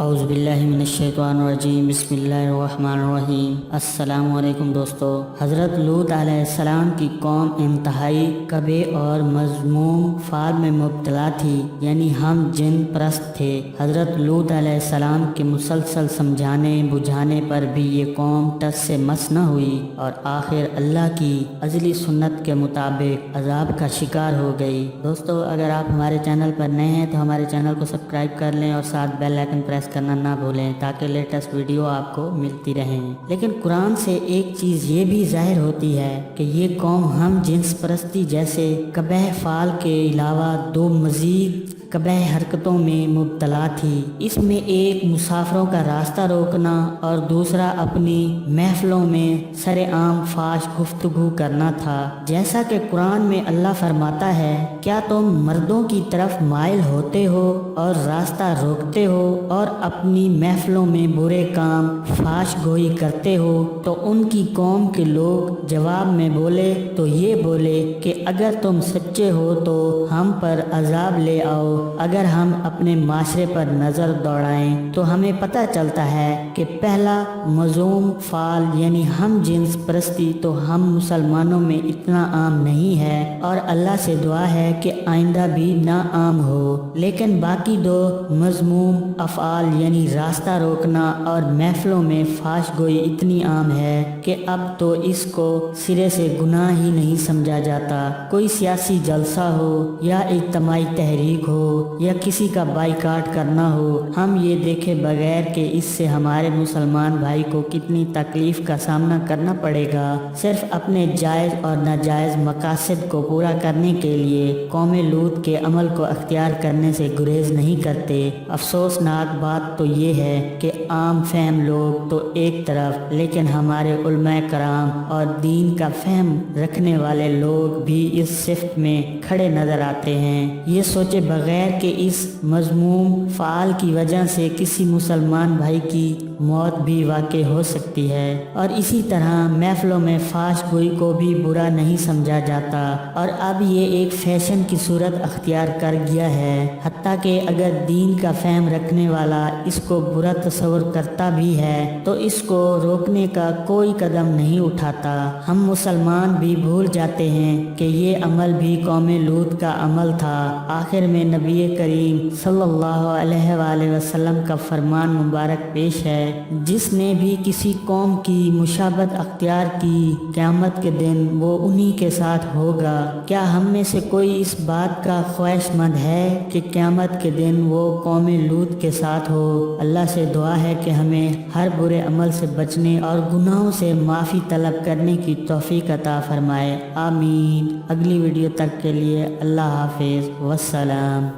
اعوذ باللہ من الشیطان الرجیم، بسم اللہ الرحمن الرحیم۔ السلام علیکم دوستو۔ حضرت لوط علیہ السلام کی قوم انتہائی کبے اور مذموم فعل میں مبتلا تھی، یعنی ہم جن پرست تھے۔ حضرت لوط علیہ السلام کے مسلسل سمجھانے بجھانے پر بھی یہ قوم ٹس سے مس نہ ہوئی اور آخر اللہ کی ازلی سنت کے مطابق عذاب کا شکار ہو گئی۔ دوستو، اگر آپ ہمارے چینل پر نئے ہیں تو ہمارے چینل کو سبسکرائب کر لیں اور ساتھ بیل آئیکن پریس کرنا نہ بھولیں تاکہ لیٹسٹ ویڈیو آپ کو ملتی رہیں۔ لیکن قرآن سے ایک چیز یہ بھی ظاہر ہوتی ہے کہ یہ قوم ہم جنس پرستی جیسے قبیح فعل کے علاوہ دو مزید قبیح حرکتوں میں مبتلا تھی۔ اس میں ایک مسافروں کا راستہ روکنا اور دوسرا اپنی محفلوں میں سر عام فحش گفتگو کرنا تھا۔ جیسا کہ قرآن میں اللہ فرماتا ہے، کیا تم مردوں کی طرف مائل ہوتے ہو اور راستہ روکتے ہو اور اپنی محفلوں میں برے کام فحش گوئی کرتے ہو؟ تو ان کی قوم کے لوگ جواب میں بولے تو یہ بولے کہ اگر تم سچے ہو تو ہم پر عذاب لے آؤ۔ اگر ہم اپنے معاشرے پر نظر دوڑائیں تو ہمیں پتہ چلتا ہے کہ پہلا مذموم فعل یعنی ہم جنس پرستی تو ہم مسلمانوں میں اتنا عام نہیں ہے اور اللہ سے دعا ہے کہ آئندہ بھی نہ عام ہو، لیکن باقی دو مذموم افعال یعنی راستہ روکنا اور محفلوں میں فحش گوئی اتنی عام ہے کہ اب تو اس کو سرے سے گناہ ہی نہیں سمجھا جاتا۔ کوئی سیاسی جلسہ ہو یا اجتماعی تحریک ہو یا کسی کا بائیکاٹ کرنا ہو، ہم یہ دیکھے بغیر کہ اس سے ہمارے مسلمان بھائی کو کتنی تکلیف کا سامنا کرنا پڑے گا، صرف اپنے جائز اور ناجائز مقاصد کو پورا کرنے کے لیے قوم لوط کے عمل کو اختیار کرنے سے گریز نہیں کرتے۔ افسوسناک بات تو یہ ہے کہ عام فہم لوگ تو ایک طرف، لیکن ہمارے علماء کرام اور دین کا فہم رکھنے والے لوگ بھی اس صفت میں کھڑے نظر آتے ہیں، یہ سوچے بغیر کہ اس مذموم فعل کی وجہ سے کسی مسلمان بھائی کی موت بھی واقع ہو سکتی ہے۔ اور اسی طرح محفلوں میں فحش گوئی کو بھی برا نہیں سمجھا جاتا اور اب یہ ایک فیشن کی صورت اختیار کر گیا ہے، حتیٰ کہ اگر دین کا فہم رکھنے والا اس کو برا تصور کرتا بھی ہے تو اس کو روکنے کا کوئی قدم نہیں اٹھاتا۔ ہم مسلمان بھی بھول جاتے ہیں کہ یہ عمل بھی قوم لوط کا عمل تھا۔ آخر میں نبی کریم صلی اللہ علیہ وآلہ وسلم کا فرمان مبارک پیش ہے، جس نے بھی کسی قوم کی مشابہت اختیار کی قیامت کے دن وہ انہی کے ساتھ ہوگا۔ کیا ہم میں سے کوئی اس بات کا خواہش مند ہے کہ قیامت کے دن وہ قوم لوط کے ساتھ ہو؟ اللہ سے دعا ہے کہ ہمیں ہر برے عمل سے بچنے اور گناہوں سے معافی طلب کرنے کی توفیق عطا فرمائے، آمین۔ اگلی ویڈیو تک کے لیے اللہ حافظ، والسلام۔